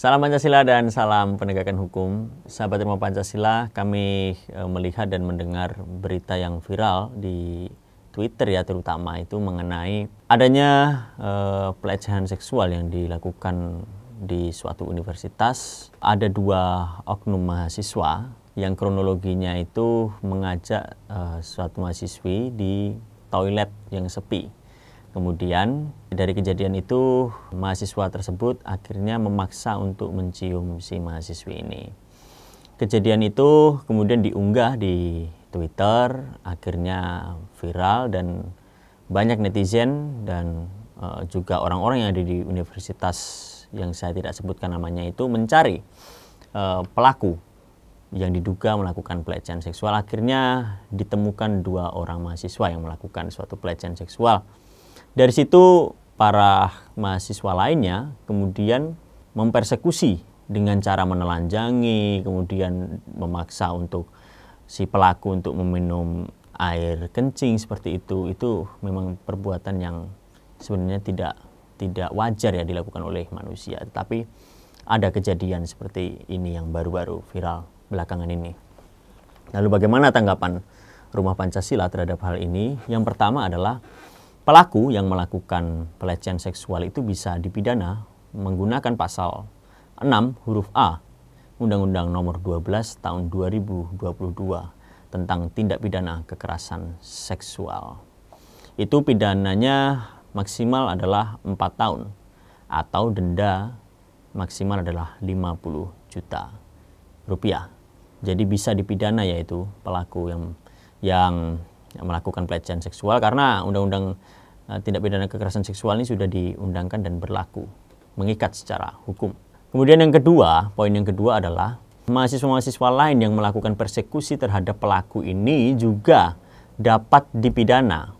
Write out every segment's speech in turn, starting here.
Salam Pancasila dan salam penegakan hukum. Sahabat Rumah Pancasila, kami melihat dan mendengar berita yang viral di Twitter ya, terutama itu mengenai adanya pelecehan seksual yang dilakukan di suatu universitas. Ada 2 oknum mahasiswa yang kronologinya itu mengajak suatu mahasiswi di toilet yang sepi. Kemudian dari kejadian itu mahasiswa tersebut akhirnya memaksa untuk mencium si mahasiswi ini. Kejadian itu kemudian diunggah di Twitter, akhirnya viral dan banyak netizen dan juga orang-orang yang ada di universitas yang saya tidak sebutkan namanya itu mencari pelaku yang diduga melakukan pelecehan seksual. Akhirnya ditemukan 2 orang mahasiswa yang melakukan suatu pelecehan seksual. Dari situ para mahasiswa lainnya kemudian mempersekusi dengan cara menelanjangi, kemudian memaksa untuk si pelaku untuk meminum air kencing seperti itu. Itu memang perbuatan yang sebenarnya tidak wajar ya dilakukan oleh manusia. Tetapi ada kejadian seperti ini yang baru-baru viral belakangan ini. Lalu bagaimana tanggapan Rumah Pancasila terhadap hal ini? Yang pertama adalah pelaku yang melakukan pelecehan seksual itu bisa dipidana menggunakan pasal 6 huruf A Undang-Undang Nomor 12 Tahun 2022 tentang tindak pidana kekerasan seksual. Itu pidananya maksimal adalah 4 tahun atau denda maksimal adalah 50 juta rupiah. Jadi bisa dipidana yaitu pelaku yang melakukan pelecehan seksual, karena undang-undang tindak pidana kekerasan seksual ini sudah diundangkan dan berlaku, mengikat secara hukum. Kemudian yang kedua, poin yang kedua adalah mahasiswa-mahasiswa lain yang melakukan persekusi terhadap pelaku ini juga dapat dipidana.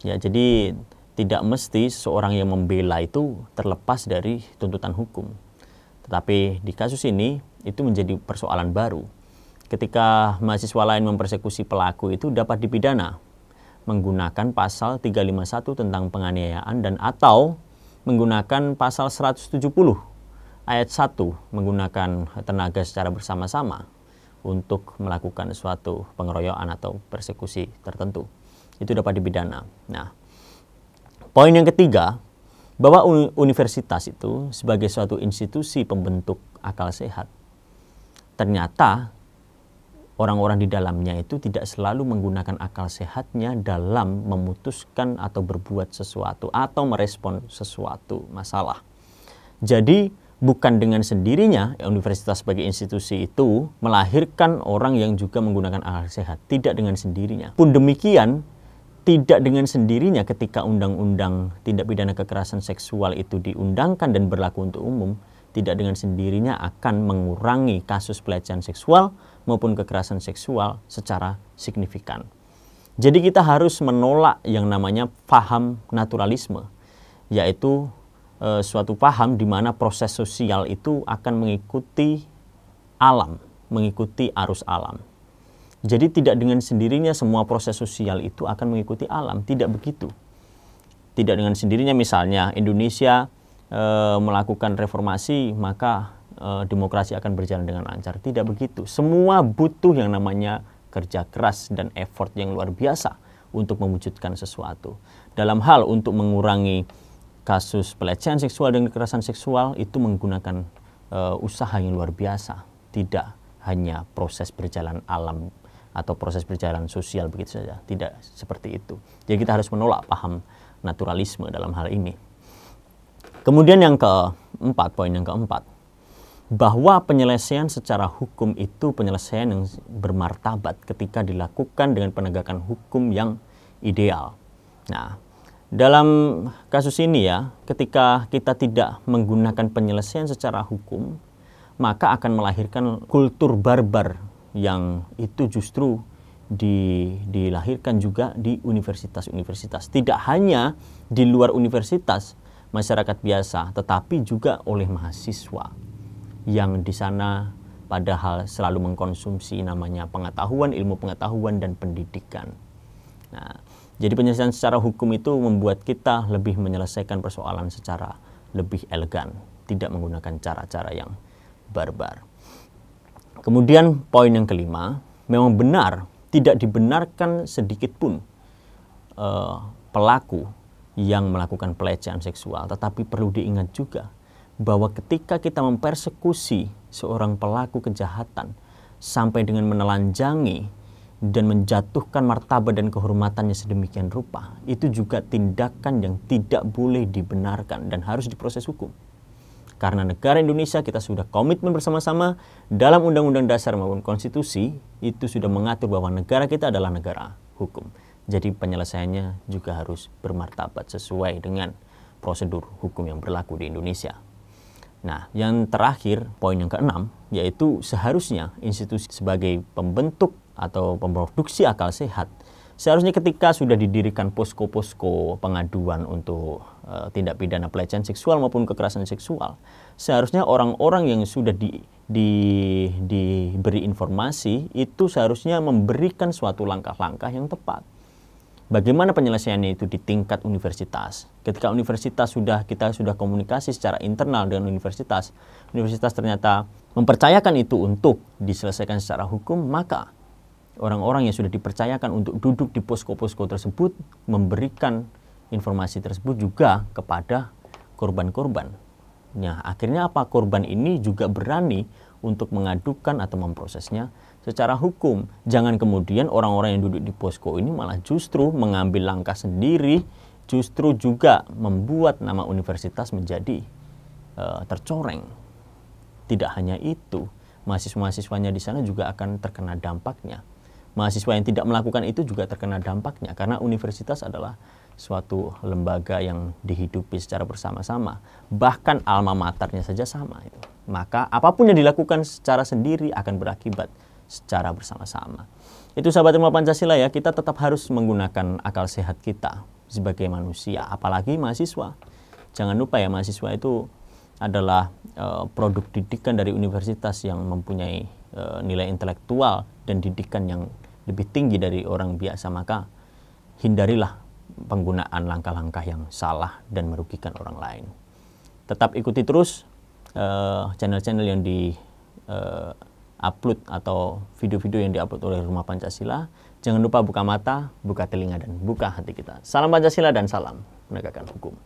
Ya, jadi tidak mesti seorang yang membela itu terlepas dari tuntutan hukum. Tetapi di kasus ini itu menjadi persoalan baru. Ketika mahasiswa lain mempersekusi pelaku itu dapat dipidana menggunakan pasal 351 tentang penganiayaan dan atau menggunakan pasal 170 ayat 1 menggunakan tenaga secara bersama-sama untuk melakukan suatu pengeroyokan atau persekusi tertentu. Itu dapat dipidana. Nah, poin yang ketiga, bahwa universitas itu sebagai suatu institusi pembentuk akal sehat, ternyata orang-orang di dalamnya itu tidak selalu menggunakan akal sehatnya dalam memutuskan atau berbuat sesuatu atau merespon sesuatu masalah. Jadi bukan dengan sendirinya universitas sebagai institusi itu melahirkan orang yang juga menggunakan akal sehat. Tidak dengan sendirinya. Pun demikian, tidak dengan sendirinya ketika undang-undang tindak pidana kekerasan seksual itu diundangkan dan berlaku untuk umum, tidak dengan sendirinya akan mengurangi kasus pelecehan seksual maupun kekerasan seksual secara signifikan. Jadi kita harus menolak yang namanya paham naturalisme, yaitu suatu paham di mana proses sosial itu akan mengikuti alam, mengikuti arus alam. Jadi tidak dengan sendirinya semua proses sosial itu akan mengikuti alam, tidak begitu. Tidak dengan sendirinya misalnya Indonesia melakukan reformasi maka demokrasi akan berjalan dengan lancar. Tidak begitu. Semua butuh yang namanya kerja keras dan effort yang luar biasa untuk mewujudkan sesuatu. Dalam hal untuk mengurangi kasus pelecehan seksual dan kekerasan seksual itu menggunakan usaha yang luar biasa. Tidak hanya proses berjalan alam atau proses berjalan sosial begitu saja. Tidak seperti itu. Jadi kita harus menolak paham naturalisme dalam hal ini. Kemudian yang keempat, poin yang keempat, bahwa penyelesaian secara hukum itu penyelesaian yang bermartabat ketika dilakukan dengan penegakan hukum yang ideal. Nah, dalam kasus ini ya, ketika kita tidak menggunakan penyelesaian secara hukum, maka akan melahirkan kultur barbar yang itu justru dilahirkan juga di universitas-universitas. Tidak hanya di luar universitas, masyarakat biasa, tetapi juga oleh mahasiswa yang di sana padahal selalu mengkonsumsi namanya pengetahuan, ilmu pengetahuan, dan pendidikan. Nah, jadi penyelesaian secara hukum itu membuat kita lebih menyelesaikan persoalan secara lebih elegan. tidak menggunakan cara-cara yang barbar. Kemudian poin yang kelima, memang benar tidak dibenarkan sedikit pun pelaku yang melakukan pelecehan seksual, tetapi perlu diingat juga bahwa ketika kita mempersekusi seorang pelaku kejahatan sampai dengan menelanjangi dan menjatuhkan martabat dan kehormatannya sedemikian rupa, itu juga tindakan yang tidak boleh dibenarkan dan harus diproses hukum. Karena negara Indonesia kita sudah komitmen bersama-sama dalam Undang-Undang Dasar maupun Konstitusi, itu sudah mengatur bahwa negara kita adalah negara hukum. Jadi penyelesaiannya juga harus bermartabat sesuai dengan prosedur hukum yang berlaku di Indonesia. Nah, yang terakhir, poin yang keenam, yaitu seharusnya institusi sebagai pembentuk atau pemproduksi akal sehat, seharusnya ketika sudah didirikan posko-posko pengaduan untuk tindak pidana pelecehan seksual maupun kekerasan seksual, seharusnya orang-orang yang sudah diberi informasi itu seharusnya memberikan suatu langkah-langkah yang tepat. Bagaimana penyelesaiannya itu di tingkat universitas. Ketika universitas kita sudah komunikasi secara internal dengan universitas ternyata mempercayakan itu untuk diselesaikan secara hukum, maka orang-orang yang sudah dipercayakan untuk duduk di posko-posko tersebut memberikan informasi tersebut juga kepada korban-korban. Nah, akhirnya apa? Korban ini juga berani untuk mengadukan atau memprosesnya secara hukum. Jangan kemudian orang-orang yang duduk di posko ini malah justru mengambil langkah sendiri, justru juga membuat nama universitas menjadi tercoreng. Tidak hanya itu, mahasiswa-mahasiswanya di sana juga akan terkena dampaknya. Mahasiswa yang tidak melakukan itu juga terkena dampaknya, karena universitas adalah suatu lembaga yang dihidupi secara bersama-sama. Bahkan alma maternya saja sama itu. Maka apapun yang dilakukan secara sendiri akan berakibat secara bersama-sama. Itu sahabat ilmu Pancasila ya, kita tetap harus menggunakan akal sehat kita sebagai manusia, apalagi mahasiswa. Jangan lupa ya, mahasiswa itu adalah produk didikan dari universitas yang mempunyai nilai intelektual dan didikan yang lebih tinggi dari orang biasa. Maka hindarilah penggunaan langkah-langkah yang salah dan merugikan orang lain. Tetap ikuti terus channel-channel yang upload atau video-video yang diupload oleh Rumah Pancasila. Jangan lupa buka mata, buka telinga, dan buka hati kita. Salam Pancasila dan salam menegakkan hukum.